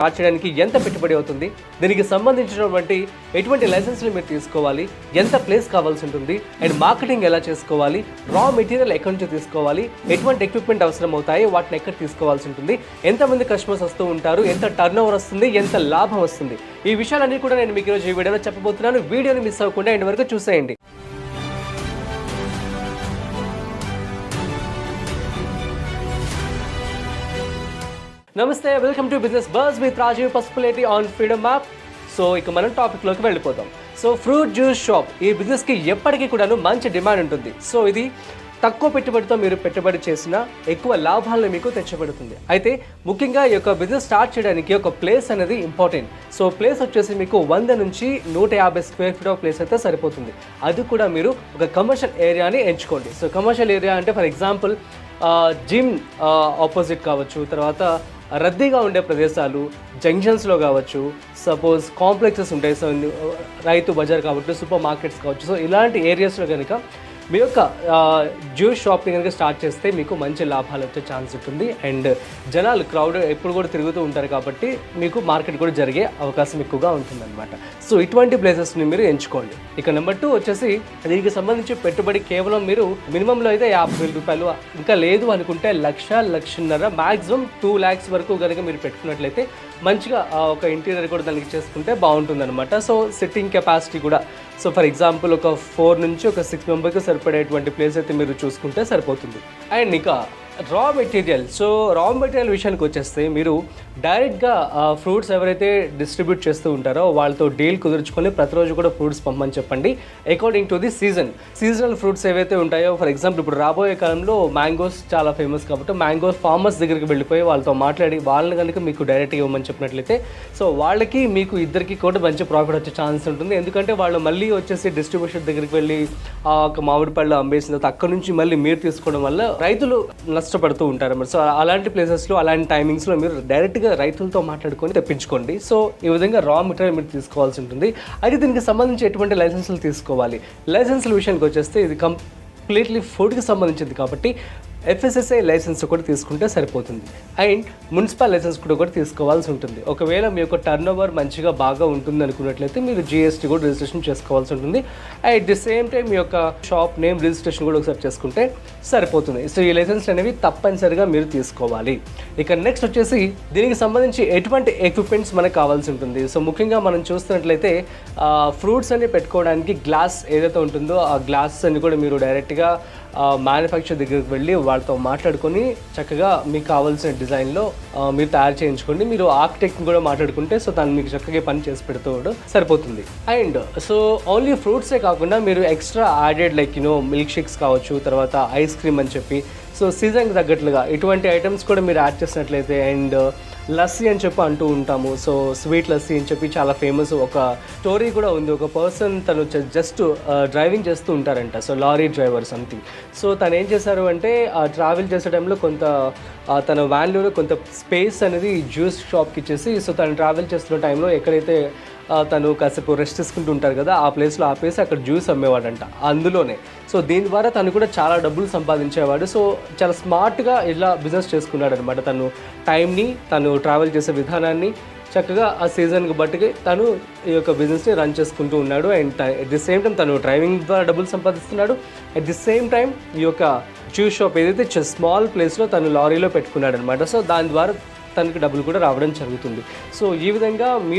Start చేయడానికి ఎంత పెట్టుబడి అవుతుంది, దీనికి సంబంధించినటువంటి ఎటువంటి లైసెన్స్లు మీరు తీసుకోవాలి, ఎంత ప్లేస్ కావాల్సి ఉంటుంది, అండ్ మార్కెటింగ్ ఎలా చేసుకోవాలి, రా మెటీరియల్ ఎక్కడి నుంచి తీసుకోవాలి, ఎటువంటి ఎక్విప్మెంట్ అవసరం అవుతాయి, వాటిని ఎక్కడ తీసుకోవాల్సి ఉంటుంది, ఎంతమంది కస్టమర్స్ వస్తూ ఉంటారు, ఎంత టర్న్ ఓవర్ వస్తుంది, ఎంత లాభం వస్తుంది, ఈ విషయాలన్నీ కూడా నేను మీకు ఈరోజు ఈ వీడియోలో చెప్పబోతున్నాను. వీడియోని మిస్ అవ్వకుండా ఎండ్ వరకు చూసేయండి. నమస్తే, welcome to business buzz with Rajiv Pasupuleti on freedom app. So ఇక మనం టాపిక్లోకి వెళ్ళిపోతాం. సో ఫ్రూట్ జ్యూస్ షాప్ ఈ బిజినెస్కి ఎప్పటికీ కూడాను మంచి డిమాండ్ ఉంటుంది. సో ఇది తక్కువ పెట్టుబడితో మీరు పెట్టుబడి చేసిన ఎక్కువ లాభాలను మీకు తెచ్చబడుతుంది. అయితే ముఖ్యంగా ఈ యొక్క బిజినెస్ స్టార్ట్ చేయడానికి ఒక ప్లేస్ అనేది ఇంపార్టెంట్. సో ప్లేస్ వచ్చేసి మీకు 100 నుంచి 150 స్క్వేర్ ఫీట్ ఆఫ్ ప్లేస్ అయితే సరిపోతుంది. అది కూడా మీరు ఒక కమర్షియల్ ఏరియాని ఎంచుకోండి. సో కమర్షియల్ ఏరియా అంటే ఫర్ ఎగ్జాంపుల్ జిమ్ ఆపోజిట్ కావచ్చు, తర్వాత రద్దీగా ఉండే ప్రదేశాలు, జంక్షన్స్లో కావచ్చు, సపోజ్ కాంప్లెక్సెస్ ఉంటాయి, సో రైతు బజార్ కావచ్చు, సూపర్ మార్కెట్స్ కావచ్చు. సో ఇలాంటి ఏరియాస్లో కనుక మీ యొక్క జ్యూస్ షాప్ని కనుక స్టార్ట్ చేస్తే మీకు మంచి లాభాలు వచ్చే ఛాన్స్ ఉంటుంది. అండ్ జనాలు క్రౌడ్ ఎప్పుడు కూడా తిరుగుతూ ఉంటారు కాబట్టి మీకు మార్కెట్ కూడా జరిగే అవకాశం ఎక్కువగా ఉంటుందన్నమాట. సో ఇటువంటి ప్లేసెస్ని మీరు ఎంచుకోండి. ఇక నెంబర్ 2 వచ్చేసి దీనికి సంబంధించి పెట్టుబడి కేవలం మీరు మినిమంలో అయితే 50,000 రూపాయలు, ఇంకా లేదు అనుకుంటే 1,00,000-1,50,000 మ్యాక్సిమం 2 lakhs వరకు కనుక మీరు పెట్టుకున్నట్లయితే మంచిగా ఒక ఇంటీరియర్ కూడా దానికి చేసుకుంటే బాగుంటుందన్నమాట. సో సిట్టింగ్ కెపాసిటీ కూడా, సో ఫర్ ఎగ్జాంపుల్ ఒక 4 నుంచి ఒక 6 మెంబర్కి సరిపడేటువంటి ప్లేస్ అయితే మీరు చూసుకుంటే సరిపోతుంది. అండ్ ఇక raw material, so raw material విషయానికి వచ్చేస్తే మీరు డైరెక్ట్గా ఫ్రూట్స్ ఎవరైతే డిస్ట్రిబ్యూట్ చేస్తూ ఉంటారో వాళ్ళతో డీల్ కుదుర్చుకొని ప్రతిరోజు కూడా ఫ్రూట్స్ పంపని చెప్పండి. According to the seasonal fruits ఏవైతే ఉంటాయో, ఫర్ ఎగ్జాంపుల్ ఇప్పుడు రాబోయే కాలంలో మ్యాంగోస్ చాలా ఫేమస్ కాబట్టి మ్యాంగో ఫార్మర్స్ దగ్గరికి వెళ్ళిపోయి వాళ్ళతో మాట్లాడి వాళ్ళని కనుక మీకు డైరెక్ట్గా ఇవ్వమని చెప్పినట్లయితే సో వాళ్ళకి మీకు ఇద్దరికి కూడా మంచి ప్రాఫిట్ వచ్చే ఛాన్స్ ఉంటుంది. ఎందుకంటే వాళ్ళు మళ్ళీ వచ్చేసి డిస్ట్రిబ్యూషన్ దగ్గరికి వెళ్ళి ఒక మామిడి పళ్ళు అమ్మేసిన తర్వాత అక్కడ నుంచి మళ్ళీ మీరు తీసుకోవడం వల్ల రైతులు నష్టపడుతూ ఉంటారు. మరి సో అలాంటి ప్లేసెస్లో అలాంటి టైమింగ్స్లో మీరు డైరెక్ట్గా రైతులతో మాట్లాడుకొని తెప్పించుకోండి. సో ఈ విధంగా రా మెటీరియల్ మీరు తీసుకోవాల్సి ఉంటుంది. అయితే దీనికి సంబంధించి ఎటువంటి లైసెన్సులు తీసుకోవాలి, లైసెన్సుల విషయానికి వచ్చేస్తే ఇది కంప్లీట్లీ ఫుడ్కి సంబంధించింది కాబట్టి FSSAI లైసెన్స్ కూడా తీసుకుంటే సరిపోతుంది. అండ్ మున్సిపల్ లైసెన్స్ కూడా తీసుకోవాల్సి ఉంటుంది. ఒకవేళ మీ యొక్క టర్న్ ఓవర్ మంచిగా బాగా ఉంటుంది అనుకున్నట్లయితే మీరు GST కూడా రిజిస్ట్రేషన్ చేసుకోవాల్సి ఉంటుంది. అట్ ది సేమ్ టైం మీ యొక్క షాప్ నేమ్ రిజిస్ట్రేషన్ కూడా ఒకసారి చేసుకుంటే సరిపోతుంది. సో ఈ లైసెన్స్ అనేవి తప్పనిసరిగా మీరు తీసుకోవాలి. ఇక నెక్స్ట్ వచ్చేసి దీనికి సంబంధించి ఎటువంటి ఎక్విప్మెంట్స్ మనకు కావాల్సి ఉంటుంది. సో ముఖ్యంగా మనం చూస్తున్నట్లయితే ఫ్రూట్స్ అన్ని పెట్టుకోవడానికి గ్లాస్ ఏదైతే ఉంటుందో ఆ గ్లాసెస్ అన్ని కూడా మీరు డైరెక్ట్గా మ్యానుఫ్యాక్చర్ దగ్గరికి వెళ్ళి వాళ్ళతో మాట్లాడుకొని చక్కగా మీకు కావాల్సిన డిజైన్లో మీరు తయారు చేయించుకోండి. మీరు ఆర్కిటెక్ట్ని కూడా మాట్లాడుకుంటే సో తను మీకు చక్కగా పని చేసి పెడుతూ సరిపోతుంది. అండ్ సో ఓన్లీ ఫ్రూట్సే కాకుండా మీరు extra added like milk shakes కావచ్చు, తర్వాత ఐస్ క్రీమ్ అని చెప్పి సో సీజన్కి తగ్గట్లుగా ఇటువంటి ఐటమ్స్ కూడా మీరు యాడ్ చేసినట్లయితే, అండ్ లస్సీ అని చెప్పి అంటూ ఉంటాము. సో స్వీట్ లస్సీ అని చెప్పి చాలా ఫేమస్ ఒక స్టోరీ కూడా ఉంది. ఒక పర్సన్ తను జస్ట్ డ్రైవింగ్ చేస్తూ ఉంటారంట, so lorry driver something. So తను ఏం చేశారు అంటే ట్రావెల్ చేసే టైంలో కొంత తన వ్యాన్లో కొంత స్పేస్ అనేది జ్యూస్ షాప్కి ఇచ్చేసి సో తను ట్రావెల్ చేస్తున్న టైంలో ఎక్కడైతే తను కాసేపు రెస్ట్ తీసుకుంటూ ఉంటారు కదా ఆ ప్లేస్లో ఆపేసి అక్కడ జ్యూస్ అమ్మేవాడంట అందులోనే. సో దీని ద్వారా తను కూడా చాలా డబ్బులు సంపాదించేవాడు. సో చాలా స్మార్ట్గా ఇలా బిజినెస్ చేసుకున్నాడు అనమాట. తను టైంని, తను ట్రావెల్ చేసే విధానాన్ని చక్కగా ఆ సీజన్కి బట్టి తను ఈ యొక్క బిజినెస్ని రన్ చేసుకుంటూ ఉన్నాడు. And at the same time తను డ్రైవింగ్ ద్వారా డబ్బులు సంపాదిస్తున్నాడు. అట్ ది సేమ్ టైం ఈ యొక్క జ్యూస్ షాప్ ఏదైతే స్మాల్ ప్లేస్లో తను లారీలో పెట్టుకున్నాడు అనమాట. సో దాని ద్వారా తనకి డబ్బులు కూడా రావడం జరుగుతుంది. సో ఈ విధంగా మీరు